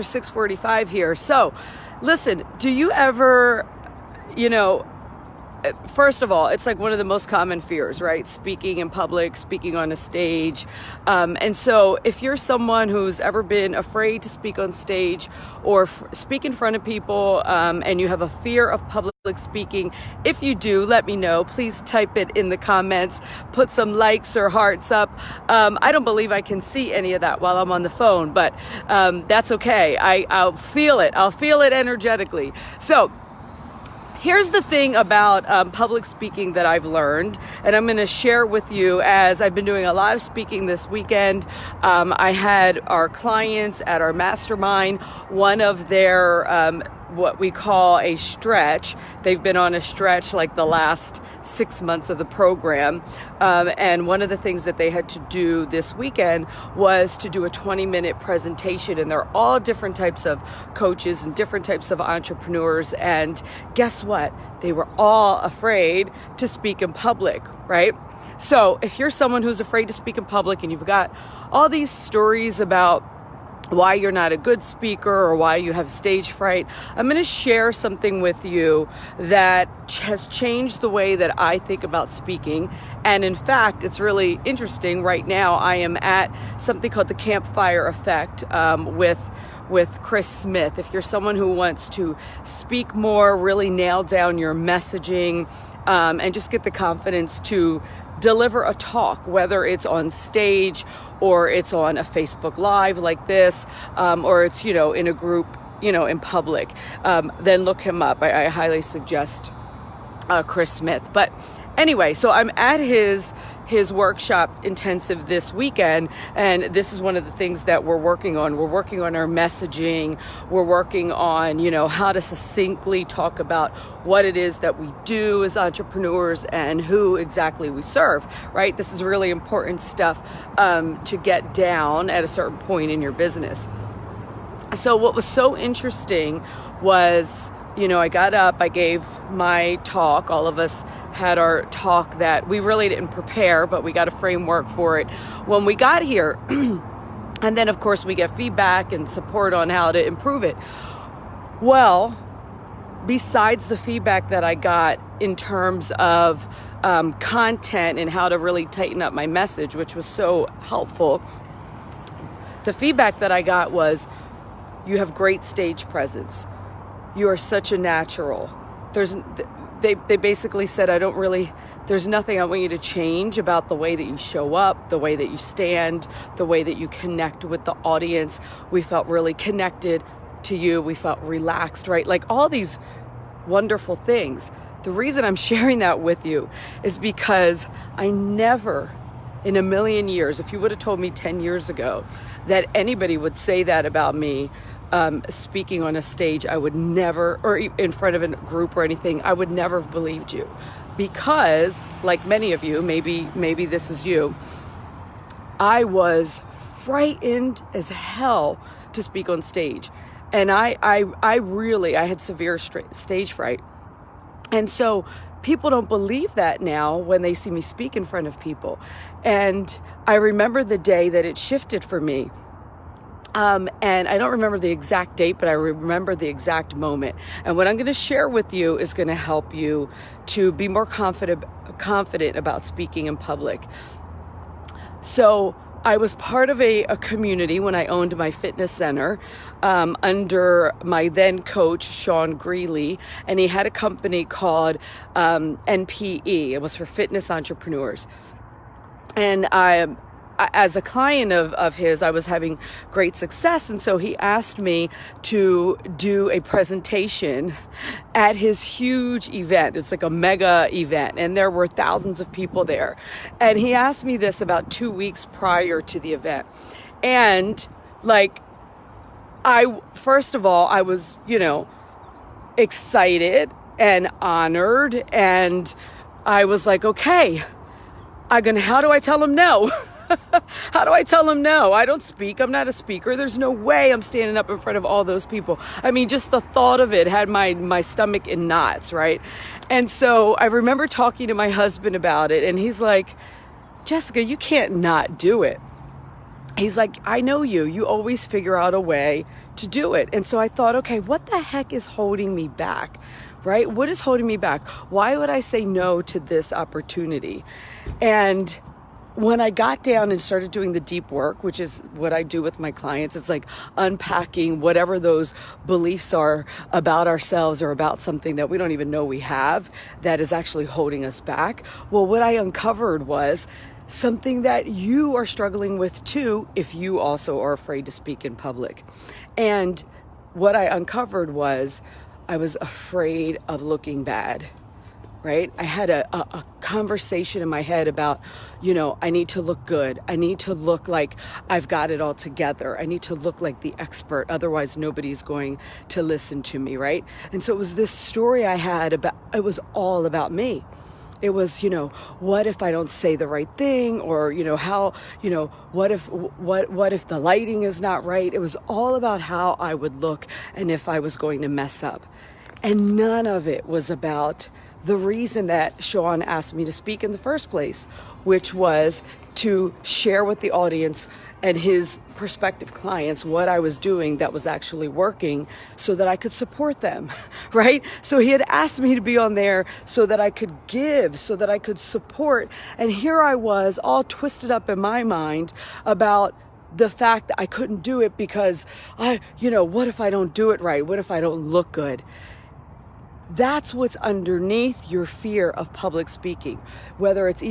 6:45 here. So listen, do you ever, first of all, it's like one of the most common fears, right? Speaking in public, speaking on a stage. And so if you're someone who's ever been afraid to speak on stage or speak in front of people, and you have a fear of public speaking, if you do, let me know. Please type it in the comments, put some likes or hearts up. I don't believe I can see any of that while I'm on the phone, but that's okay. I'll feel it. I'll feel it energetically. So here's the thing about public speaking that I've learned, and I'm going to share with you as I've been doing a lot of speaking this weekend. I had our clients at our mastermind, one of their what we call a stretch. They've been on a stretch like the last 6 months of the program. And one of the things that they had to do this weekend was to do a 20-minute presentation. And they're all different types of coaches and different types of entrepreneurs. And guess what? They were all afraid to speak in public, right? So if you're someone who's afraid to speak in public and you've got all these stories about why you're not a good speaker or why you have stage fright, I'm going to share something with you that has changed the way that I think about speaking. And in fact, it's really interesting. Right now, I am at something called the Campfire Effect with Chris Smith. If you're someone who wants to speak more, really nail down your messaging, and just get the confidence to deliver a talk, whether it's on stage or it's on a Facebook Live like this, or it's, in a group, in public, then look him up. I highly suggest Chris Smith. But anyway, so I'm at his workshop intensive this weekend, and this is one of the things that we're working on. We're working on our messaging. We're working on, how to succinctly talk about what it is that we do as entrepreneurs and who exactly we serve, right? This is really important stuff to get down at a certain point in your business. So what was so interesting was, I got up, I gave my talk. All of us had our talk that we really didn't prepare, but we got a framework for it when we got here. And then, of course, we get feedback and support on how to improve it. Well, besides the feedback that I got in terms of content and how to really tighten up my message, which was so helpful, the feedback that I got was, you have great stage presence. You are such a natural. They basically said, there's nothing I want you to change about the way that you show up, the way that you stand, the way that you connect with the audience. We felt really connected to you. We felt relaxed, right? Like all these wonderful things. The reason I'm sharing that with you is because I never in a million years, if you would have told me 10 years ago that anybody would say that about me, speaking on a stage, I would never, or in front of a group or anything, I would never have believed you. Because, like many of you, maybe this is you, I was frightened as hell to speak on stage. And I had severe stage fright. And so people don't believe that now when they see me speak in front of people. And I remember the day that it shifted for me. And I don't remember the exact date, but I remember the exact moment. And what I'm going to share with you is going to help you to be more confident about speaking in public. So I was part of a community when I owned my fitness center, under my then coach, Sean Greeley, and he had a company called NPE. It was for fitness entrepreneurs. And as a client of his, I was having great success. And so he asked me to do a presentation at his huge event. It's like a mega event. And there were thousands of people there. And he asked me this about 2 weeks prior to the event. And first of all, I was, excited and honored. And I was like, okay, how do I tell him no? How do I tell him no? I don't speak. I'm not a speaker. There's no way I'm standing up in front of all those people. I mean, just the thought of it had my stomach in knots, right? And so I remember talking to my husband about it, and he's like, Jessica, you can't not do it. he's like, I know you always figure out a way to do it. And so I thought, okay, what the heck is holding me back, right? What is holding me back? Why would I say no to this opportunity? And when I got down and started doing the deep work, which is what I do with my clients, it's like unpacking whatever those beliefs are about ourselves or about something that we don't even know we have that is actually holding us back. Well, what I uncovered was something that you are struggling with too, if you also are afraid to speak in public. And what I uncovered was I was afraid of looking bad. Right? I had a conversation in my head about, I need to look good. I need to look like I've got it all together. I need to look like the expert. Otherwise, nobody's going to listen to me, right? And so it was this story I had about, it was all about me. It was, what if I don't say the right thing? Or, what if the lighting is not right? It was all about how I would look and if I was going to mess up. And none of it was about the reason that Sean asked me to speak in the first place, which was to share with the audience and his prospective clients what I was doing that was actually working so that I could support them, right? So he had asked me to be on there so that I could give, so that I could support. And here I was all twisted up in my mind about the fact that I couldn't do it because what if I don't do it right? What if I don't look good? That's what's underneath your fear of public speaking, whether it's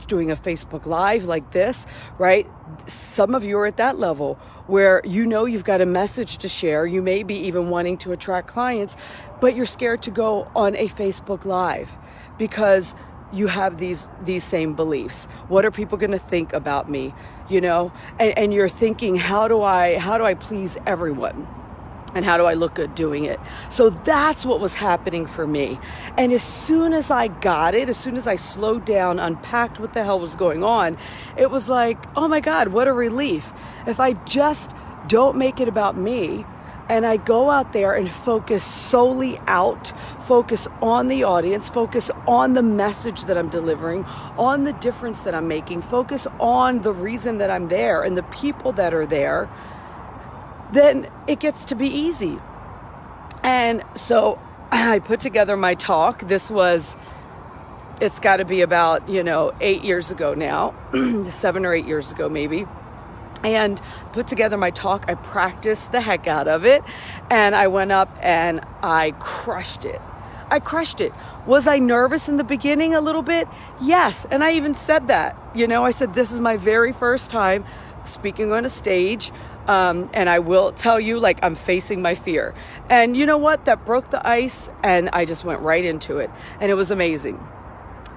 doing a Facebook Live like this, right? Some of you are at that level where you've got a message to share. You may be even wanting to attract clients, but you're scared to go on a Facebook Live because you have these same beliefs. What are people going to think about me? And you're thinking, how do I please everyone? And how do I look good doing it? So that's what was happening for me. And as soon as I got it, as soon as I slowed down, unpacked what the hell was going on, it was like, oh my God, what a relief. If I just don't make it about me and I go out there and focus solely out, focus on the audience, focus on the message that I'm delivering, on the difference that I'm making, focus on the reason that I'm there and the people that are there, then it gets to be easy. And so I put together my talk. It's got to be about, 8 years ago now, 7 or 8 years ago maybe. And put together my talk. I practiced the heck out of it. And I went up and I crushed it. Was I nervous in the beginning a little bit? Yes. And I even said that, I said, this is my very first time speaking on a stage. And I will tell you, I'm facing my fear. And you know what? That broke the ice and I just went right into it. And it was amazing.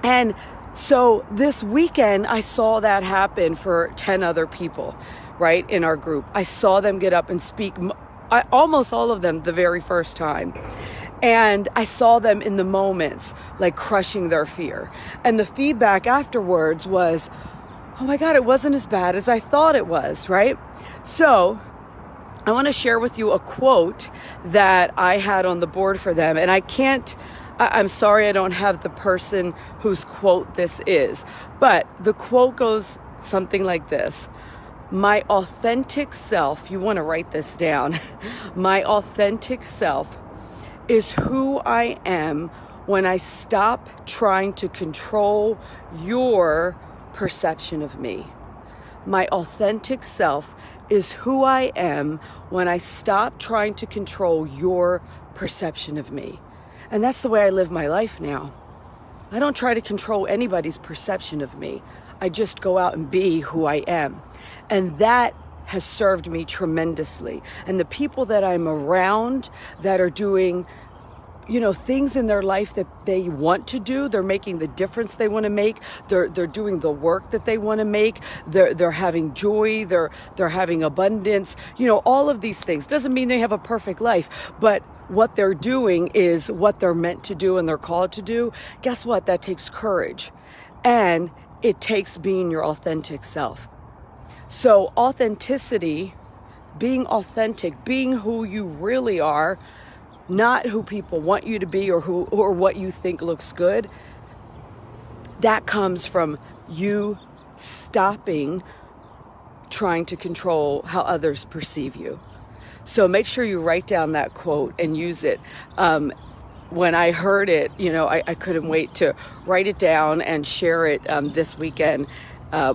And so this weekend, I saw that happen for 10 other people, right, in our group. I saw them get up and speak, almost all of them the very first time. And I saw them in the moments, crushing their fear. And the feedback afterwards was, oh my God, it wasn't as bad as I thought it was, right? So I want to share with you a quote that I had on the board for them. And I'm sorry I don't have the person whose quote this is. But the quote goes something like this. My authentic self, you want to write this down. My authentic self is who I am when I stop trying to control your perception of me. My authentic self is who I am when I stop trying to control your perception of me. And that's the way I live my life now. I don't try to control anybody's perception of me. I just go out and be who I am. And that has served me tremendously. And the people that I'm around that are doing things in their life that they want to do, they're making the difference they want to make. They're doing the work that they want to make. They're having joy. They're having abundance. All of these things. Doesn't mean they have a perfect life, but what they're doing is what they're meant to do and they're called to do. Guess what? That takes courage, and it takes being your authentic self. So authenticity, being authentic, being who you really are, not who people want you to be or what you think looks good. That comes from you stopping trying to control how others perceive you. So make sure you write down that quote and use it. When I heard it, I couldn't wait to write it down and share it this weekend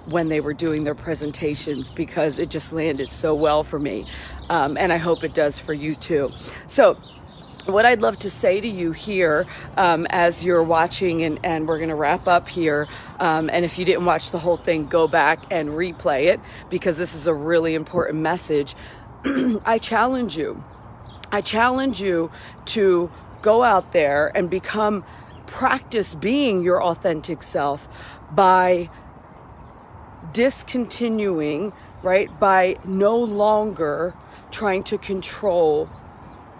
when they were doing their presentations, because it just landed so well for me. And I hope it does for you too. So what I'd love to say to you here as you're watching, and we're going to wrap up here, and if you didn't watch the whole thing, go back and replay it, because this is a really important message. I challenge you to go out there and practice being your authentic self by discontinuing, right? By no longer trying to control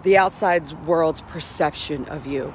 the outside world's perception of you,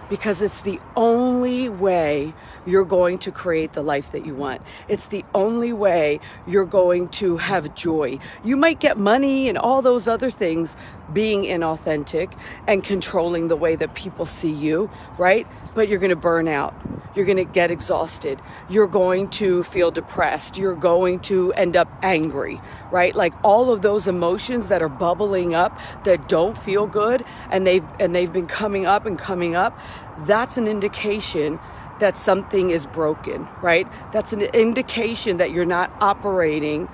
because it's the only way you're going to create the life that you want. It's the only way you're going to have joy. You might get money and all those other things being inauthentic and controlling the way that people see you, right? But you're going to burn out. You're going to get exhausted. You're going to feel depressed. You're going to end up angry, right? Like all of those emotions that are bubbling up that don't feel good, and they've been coming up, that's an indication that something is broken, right? That's an indication that you're not operating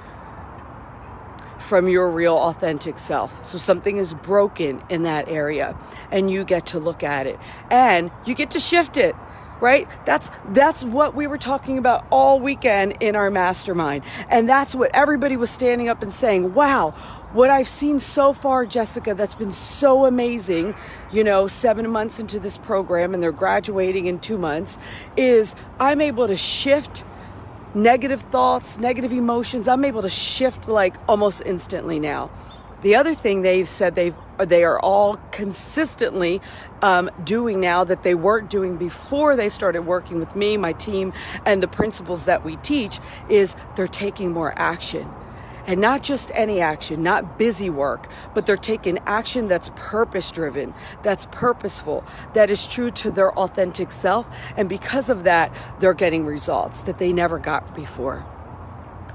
from your real authentic self. So something is broken in that area, and you get to look at it and you get to shift it, right? That's what we were talking about all weekend in our mastermind. And that's what everybody was standing up and saying, wow, what I've seen so far, Jessica, that's been so amazing, 7 months into this program, and they're graduating in 2 months, is I'm able to shift negative thoughts, negative emotions. I'm able to shift like almost instantly now. The other thing they've said they are all consistently doing now that they weren't doing before they started working with me, my team, and the principles that we teach, is they're taking more action. And not just any action, not busy work, but they're taking action that's purpose-driven, that's purposeful, that is true to their authentic self. And because of that, they're getting results that they never got before.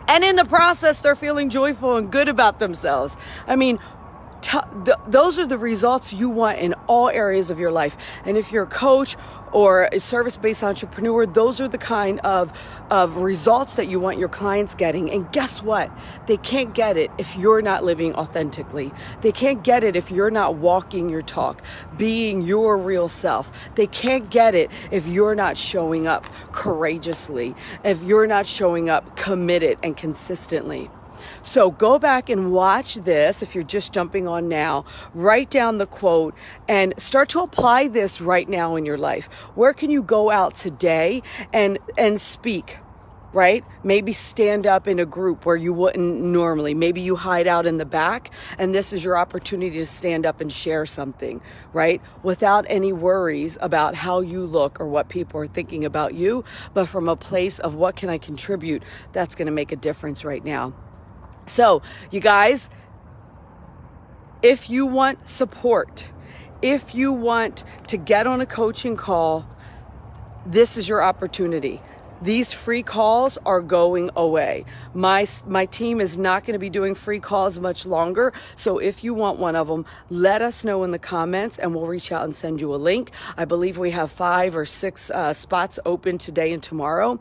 And in the process, they're feeling joyful and good about themselves. I mean, those are the results you want in all areas of your life. And if you're a coach or a service-based entrepreneur, those are the kind of results that you want your clients getting. And guess what? They can't get it if you're not living authentically. They can't get it if you're not walking your talk, being your real self. They can't get it if you're not showing up courageously, if you're not showing up committed and consistently. So go back and watch this. If you're just jumping on now, write down the quote and start to apply this right now in your life. Where can you go out today and speak, right? Maybe stand up in a group where you wouldn't normally. Maybe you hide out in the back, and this is your opportunity to stand up and share something, right? Without any worries about how you look or what people are thinking about you, but from a place of what can I contribute that's going to make a difference right now. So, you guys, if you want support, if you want to get on a coaching call, this is your opportunity. These free calls are going away. My team is not going to be doing free calls much longer. So if you want one of them, let us know in the comments and we'll reach out and send you a link. I believe we have 5 or 6 spots open today and tomorrow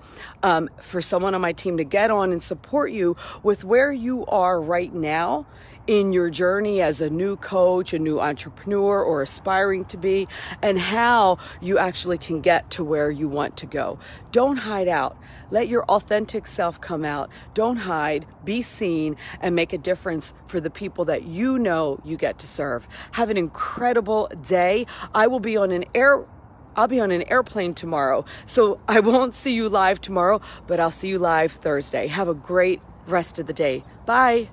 for someone on my team to get on and support you with where you are right now in your journey as a new coach, a new entrepreneur, or aspiring to be, and how you actually can get to where you want to go. Don't hide out. Let your authentic self come out. Don't hide. Be seen and make a difference for the people that you know you get to serve. Have an incredible day. I'll be on an airplane tomorrow, so I won't see you live tomorrow, but I'll see you live Thursday. Have a great rest of the day. Bye.